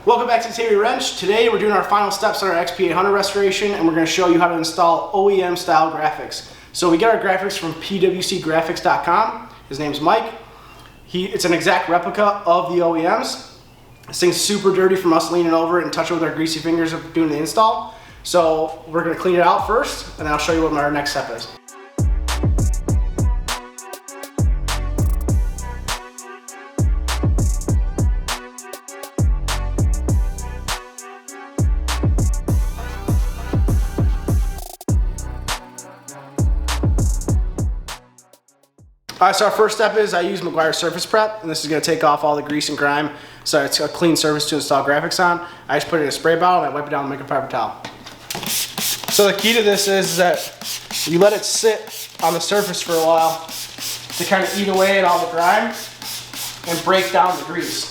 Welcome back to Theory Wrench. Today we're doing our final steps on our XP800 restoration, and we're going to show you how to install OEM style graphics. So we get our graphics from pwcgraphics.com. His name's Mike. It's an exact replica of the OEMs. This thing's super dirty from us leaning over it and touching with our greasy fingers of doing the install. So we're going to clean it out first, and then I'll show you what our next step is. Alright, so our first step is I use Meguiar's Surface Prep, and this is going to take off all the grease and grime, so it's a clean surface to install graphics on. I just put it in a spray bottle and I wipe it down with a microfiber towel. So the key to this is that you let it sit on the surface for a while to kind of eat away at all the grime and break down the grease.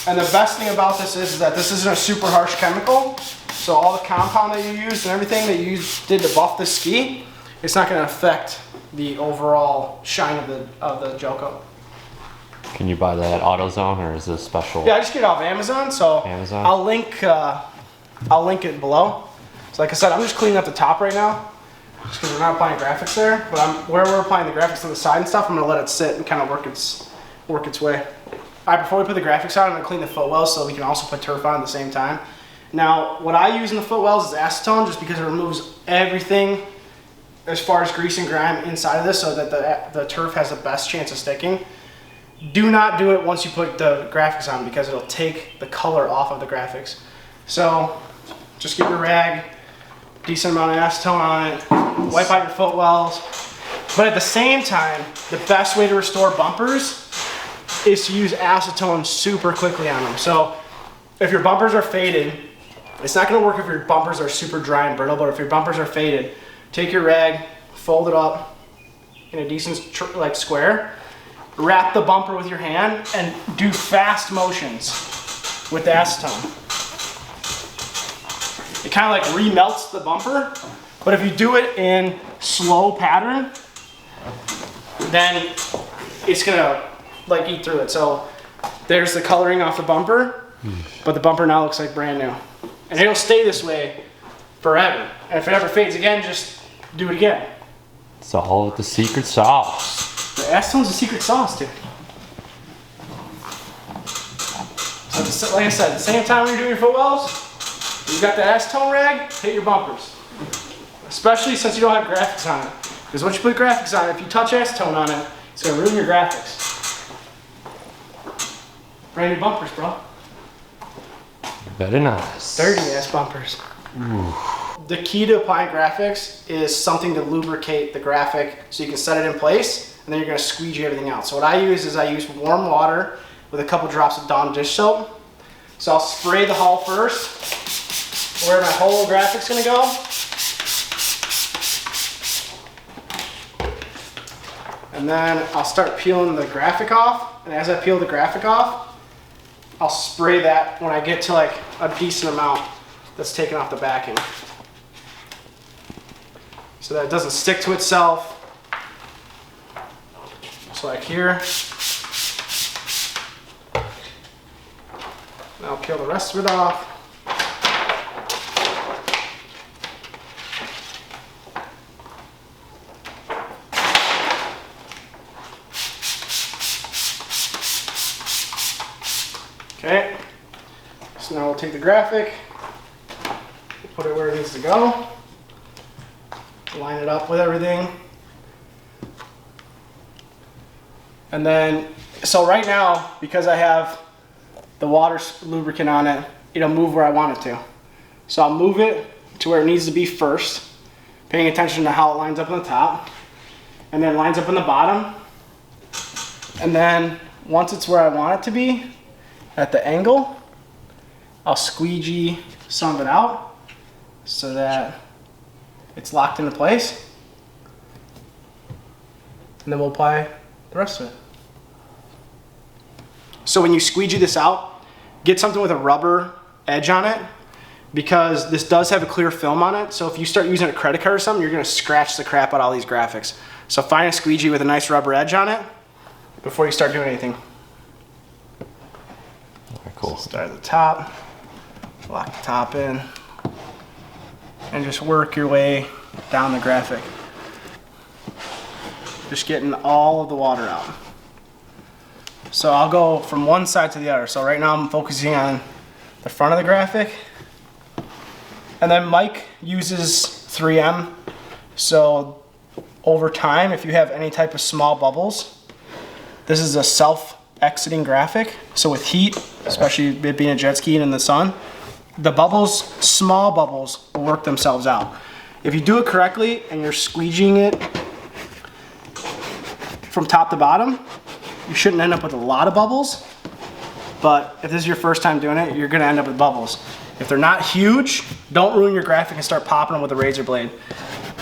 And the best thing about this is that this isn't a super harsh chemical, so all the compound that you used and everything that you did to buff this ski, it's not going to affect the overall shine of the gel coat. Can you buy that at AutoZone, or is this special? Yeah, I just get it off Amazon, so Amazon? I'll link it below. So like I said, I'm just cleaning up the top right now, just because we're not applying graphics there. But where we're applying the graphics to the side and stuff, I'm going to let it sit and kind of work its way. All right, before we put the graphics on, I'm going to clean the footwells so we can also put turf on at the same time. Now, what I use in the footwells is acetone, just because it removes everything as far as grease and grime inside of this, so that the turf has the best chance of sticking. Do not do it once you put the graphics on, because it'll take the color off of the graphics. So just get your rag, decent amount of acetone on it, wipe out your footwells. But at the same time, the best way to restore bumpers is to use acetone super quickly on them. So if your bumpers are faded, it's not going to work if your bumpers are super dry and brittle, but if your bumpers are faded, take your rag, fold it up in a decent square, wrap the bumper with your hand, and do fast motions with the acetone. It kind of like remelts the bumper, but if you do it in slow pattern, then it's gonna like eat through it. So there's the coloring off the bumper, but the bumper now looks like brand new. And it'll stay this way forever. And if it ever fades again, just do it again. It's all the secret sauce. The acetone's the secret sauce, dude. So like I said, at the same time when you're doing your footwells, you got the acetone rag, hit your bumpers. Especially since you don't have graphics on it. Because once you put graphics on it, if you touch acetone on it, it's gonna ruin your graphics. Brand new bumpers, bro. Very nice. Dirty ass bumpers. Ooh. The key to applying graphics is something to lubricate the graphic so you can set it in place, and then you're going to squeegee everything out. So what I use is I use warm water with a couple drops of Dawn dish soap. So I'll spray the hull first, where my whole graphic's going to go. And then I'll start peeling the graphic off, and as I peel the graphic off, I'll spray that when I get to like a decent amount that's taken off the backing, so that it doesn't stick to itself. So like here. Now I'll peel the rest of it off. Okay, so now we'll take the graphic, put it where it needs to go, line it up with everything. And then, so right now, because I have the water lubricant on it, it'll move where I want it to. So I'll move it to where it needs to be first, paying attention to how it lines up on the top, and then lines up on the bottom. And then once it's where I want it to be, at the angle, I'll squeegee some of it out so that it's locked into place, and then we'll apply the rest of it. So when you squeegee this out, get something with a rubber edge on it, because this does have a clear film on it. So if you start using a credit card or something, you're gonna scratch the crap out of all these graphics. So find a squeegee with a nice rubber edge on it before you start doing anything. Cool. Start at the top, lock the top in, and just work your way down the graphic. Just getting all of the water out. So I'll go from one side to the other. So right now I'm focusing on the front of the graphic. And then Mike uses 3M. So over time, if you have any type of small bubbles, this is a self-exiting graphic. So with heat, especially it being a jet ski and in the sun, the bubbles, small bubbles, will work themselves out. If you do it correctly and you're squeegeeing it from top to bottom, you shouldn't end up with a lot of bubbles. But if this is your first time doing it, you're gonna end up with bubbles. If they're not huge, don't ruin your graphic and start popping them with a razor blade.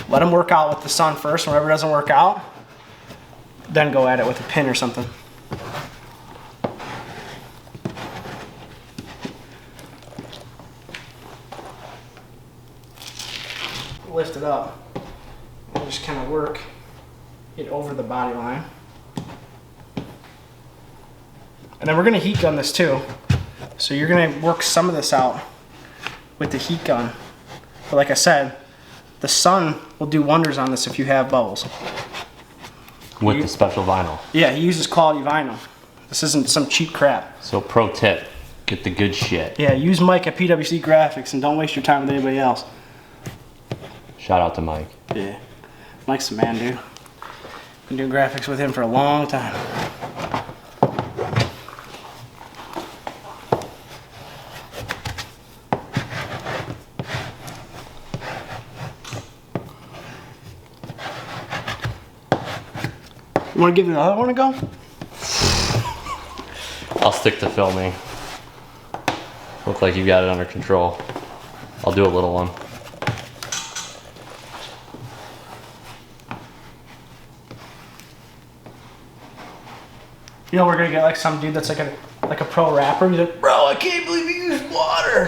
Let them work out with the sun first, and whenever it doesn't work out, then go at it with a pin or something. Lift it up and just kind of work it over the body line. And then we're gonna heat gun this too. So you're gonna work some of this out with the heat gun. But like I said, the sun will do wonders on this if you have bubbles. With the special vinyl. Yeah, he uses quality vinyl. This isn't some cheap crap. So pro tip, get the good shit. Yeah, use Mike at PWC Graphics and don't waste your time with anybody else. Shout out to Mike. Yeah, Mike's the man, dude. Been doing graphics with him for a long time. You want to give the other one a go? I'll stick to filming. Look like you got it under control. I'll do a little one. You know, we're gonna get like some dude that's like a pro rapper. He's like, bro, I can't believe you used water.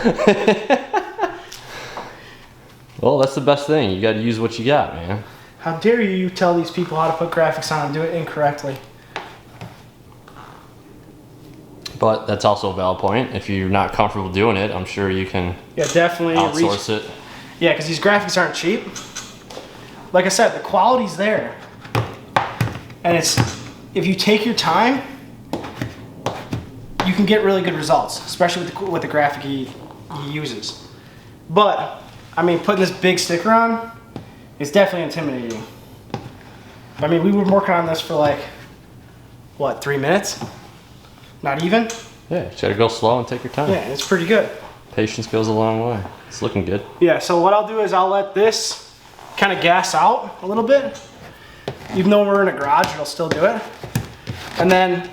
Well, that's the best thing. You got to use what you got, man. How dare you tell these people how to put graphics on and do it incorrectly? But that's also a valid point. If you're not comfortable doing it, I'm sure you can definitely outsource it. Yeah, because these graphics aren't cheap. Like I said, the quality's there. And if you take your time, you can get really good results, especially with the graphic he uses. But, I mean, putting this big sticker on is definitely intimidating. I mean, we were working on this for like, what, 3 minutes? Not even? Yeah, you gotta go slow and take your time. Yeah, it's pretty good. Patience goes a long way. It's looking good. Yeah, so what I'll do is I'll let this kind of gas out a little bit. Even though we're in a garage, it'll still do it. And then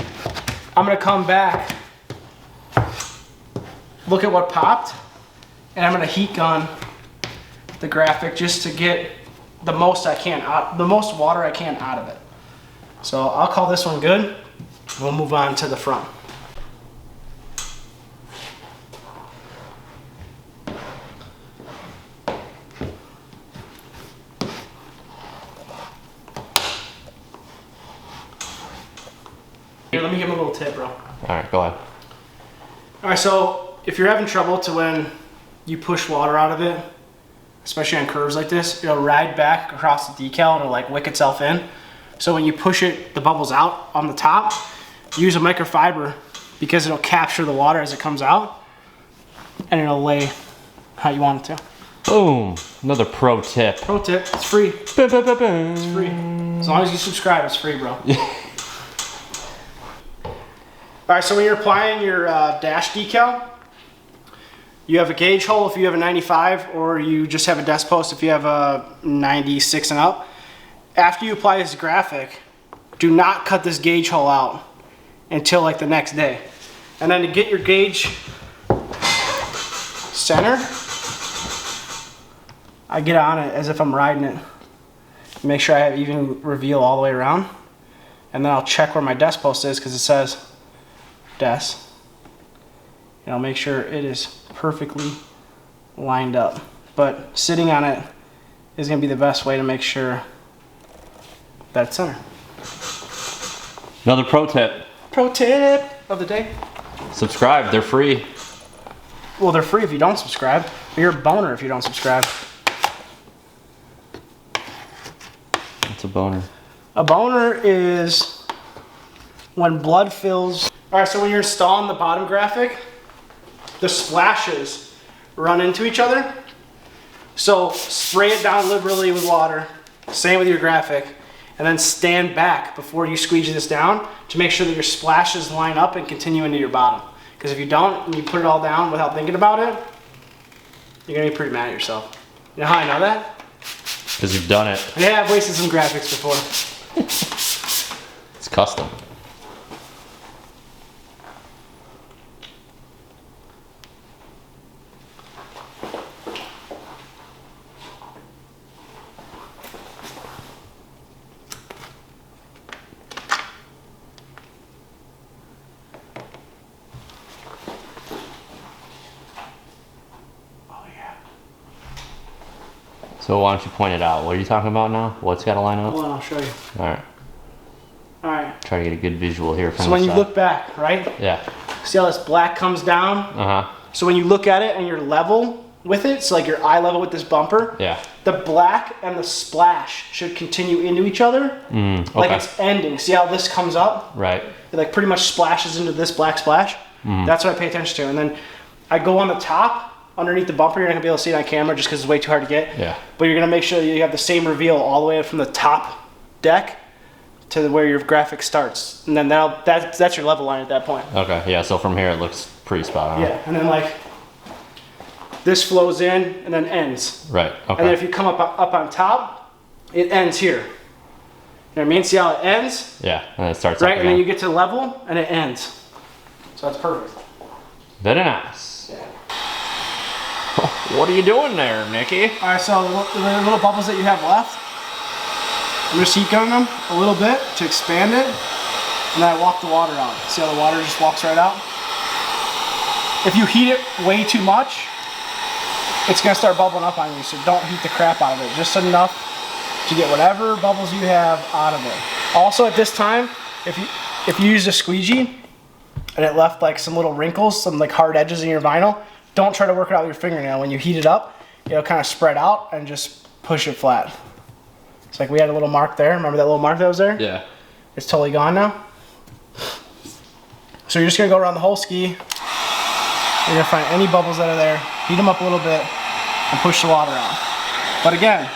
I'm gonna come back, look at what popped, and I'm gonna heat gun the graphic just to get the most I can out, the most water I can out of it. So I'll call this one good. We'll move on to the front. Here, let me give him a little tip, bro. All right, go ahead. All right, so if you're having trouble to when you push water out of it, especially on curves like this, it'll ride back across the decal and it'll like wick itself in. So when you push it, the bubbles out on the top, use a microfiber because it'll capture the water as it comes out and it'll lay how you want it to. Boom, another pro tip. Pro tip, it's free. It's free. As long as you subscribe, it's free, bro. All right, so when you're applying your dash decal, you have a gauge hole if you have a 95, or you just have a desk post if you have a 96 and up. After you apply this graphic, do not cut this gauge hole out until like the next day. And then to get your gauge center, I get on it as if I'm riding it. Make sure I have even reveal all the way around. And then I'll check where my desk post is because it says desk. And I'll make sure it is perfectly lined up. But sitting on it is going to be the best way to make sure that it's center. Another pro tip. Pro tip of the day. Subscribe, they're free. Well, they're free if you don't subscribe. But you're a boner if you don't subscribe. What's a boner? A boner is when blood fills. All right, so when you're installing the bottom graphic, the splashes run into each other. So spray it down liberally with water. Same with your graphic. And then stand back before you squeegee this down to make sure that your splashes line up and continue into your bottom. Because if you don't, and you put it all down without thinking about it, you're gonna be pretty mad at yourself. You know how I know that? Because you've done it. Yeah, I've wasted some graphics before. It's custom. So why don't you point it out? What are you talking about now? What's got to line up? Hold on, I'll show you. All right. All right. Try to get a good visual here from So the when you side. look back, right? Yeah. See how this black comes down? Uh-huh. So when you look at it and you're level with it, so like your eye level with this bumper, Yeah. the black and the splash should continue into each other. Okay. Like it's ending. See how this comes up? Right. It like pretty much splashes into this black splash. That's what I pay attention to. And then I go on the top, underneath the bumper. You're not gonna be able to see it on camera just because it's way too hard to get. Yeah. But you're gonna make sure you have the same reveal all the way from the top deck to where your graphic starts. And then that's your level line at that point. Okay. Yeah. So from here it looks pretty spot on. Yeah. And then like this flows in and then ends. Right. Okay. And then if you come up on top, it ends here. You know what I mean? See how it ends? Yeah. And it starts. Right? Up And then again. you get to level and it ends. So that's perfect. Very nice. Yeah. What are you doing there, Nikki? All right, so the little bubbles that you have left, I'm just heat gunning them a little bit to expand it, and then I walk the water out. See how the water just walks right out? If you heat it way too much, it's gonna start bubbling up on you, so don't heat the crap out of it. Just enough to get whatever bubbles you have out of it. Also at this time, if you use a squeegee and it left like some little wrinkles, some like hard edges in your vinyl, don't try to work it out with your fingernail. When you heat it up, it'll kind of spread out and just push it flat. It's like we had a little mark there. Remember that little mark that was there? Yeah. It's totally gone now. So you're just gonna go around the whole ski. You're gonna find any bubbles that are there, heat them up a little bit, and push the water out. But again,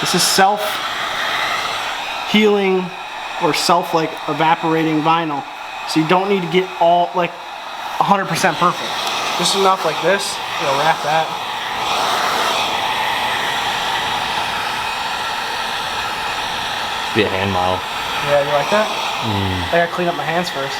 this is self-healing or self evaporating vinyl. So you don't need to get all 100% perfect. Just enough like this, you'll wrap that. Be a hand model. Yeah, you like that? I gotta clean up my hands first.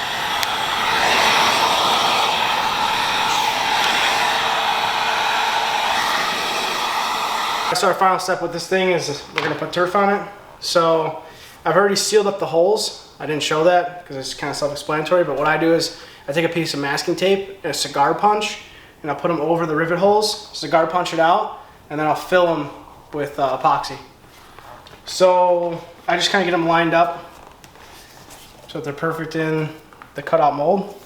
So our final step with this thing is we're gonna put turf on it. So I've already sealed up the holes. I didn't show that because it's kind of self-explanatory, but what I do is I take a piece of masking tape and a cigar punch and I'll put them over the rivet holes, cigar punch it out, and then I'll fill them with epoxy. So I just kind of get them lined up so that they're perfect in the cutout mold.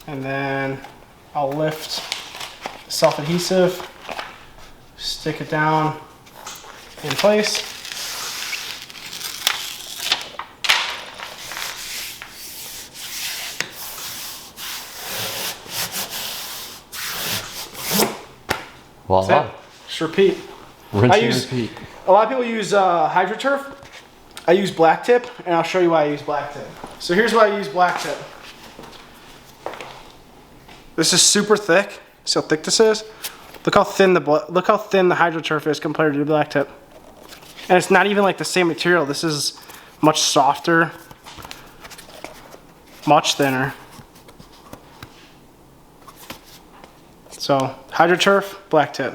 And then I'll lift the self-adhesive, stick it down in place. Voila. That's it. Just repeat. Rinse I and use- repeat. A lot of people use HydroTurf. I use black tip, and I'll show you why I use black tip. So here's why I use black tip. This is super thick. See how thick this is? Look how thin the HydroTurf is compared to the black tip. And it's not even like the same material. This is much softer, much thinner. So HydroTurf, black tip.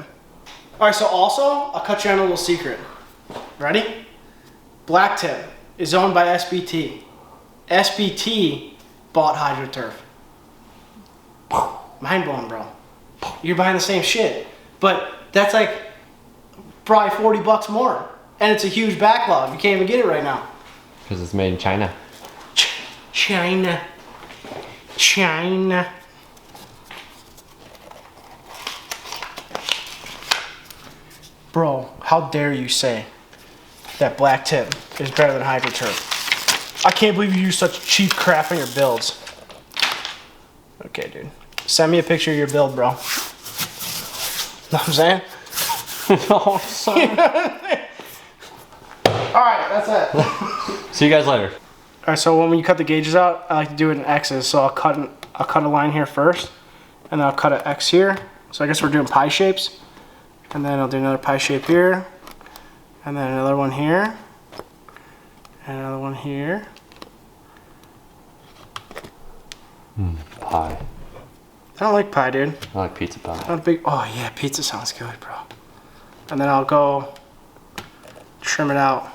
All right, so also, I'll cut you on a little secret. Ready? Black tip is owned by SBT. SBT bought HydroTurf. Mind blown, bro. You're buying the same shit, but that's like probably 40 bucks more. And it's a huge backlog. You can't even get it right now. Because it's made in China. China. China. Bro, how dare you say that black tip is better than HydroTurf? I can't believe you use such cheap crap in your builds. Okay, dude. Send me a picture of your build, bro. Know what I'm saying? No, sorry. Alright, that's it. See you guys later. Alright, so when you cut the gauges out, I like to do it in X's. So I'll cut a line here first, and then I'll cut an X here. So I guess we're doing pie shapes. And then I'll do another pie shape here, and then another one here, and another one here. Pie. I don't like pie, dude. I like pizza pie. Not a big. Oh yeah, pizza sounds good, bro. And then I'll go trim it out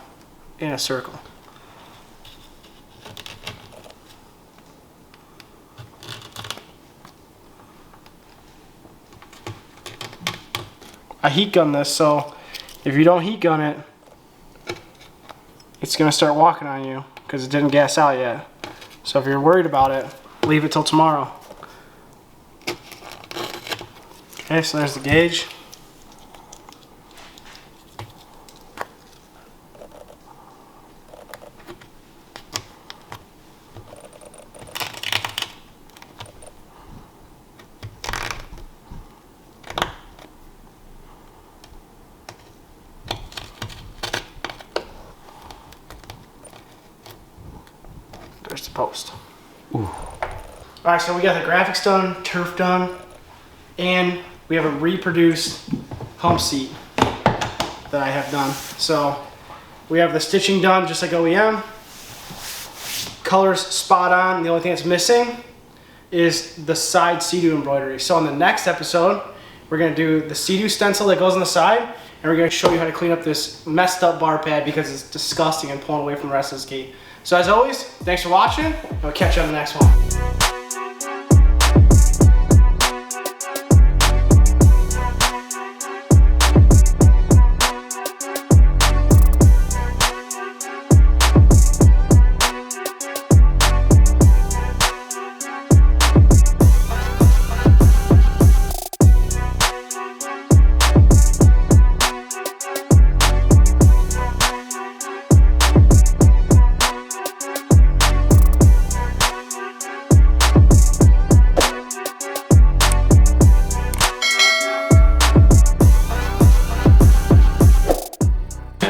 in a circle. I heat gun this, so if you don't heat gun it, it's gonna start walking on you because it didn't gas out yet. So if you're worried about it, leave it till tomorrow. Okay, so there's the gauge. There's the post. Ooh. Alright, so we got the graphics done, turf done, and we have a reproduced hump seat that I have done. So we have the stitching done just like OEM. Colors spot on. The only thing that's missing is the side Seadoo embroidery. So in the next episode, we're going to do the Seadoo stencil that goes on the side, and we're going to show you how to clean up this messed up bar pad because it's disgusting and pulling away from the rest of this gate. So as always, thanks for watching, and we'll catch you on the next one.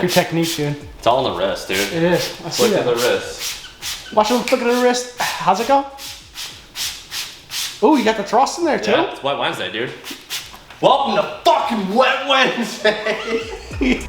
Good technique, dude. It's all on the wrist, dude. It is. I see Flick of that. the wrist. Watch him flick of the wrist. How's it go? Oh, you got the thrust in there too? Yeah, it's Wet Wednesday, dude. Welcome to fucking Wet Wednesday.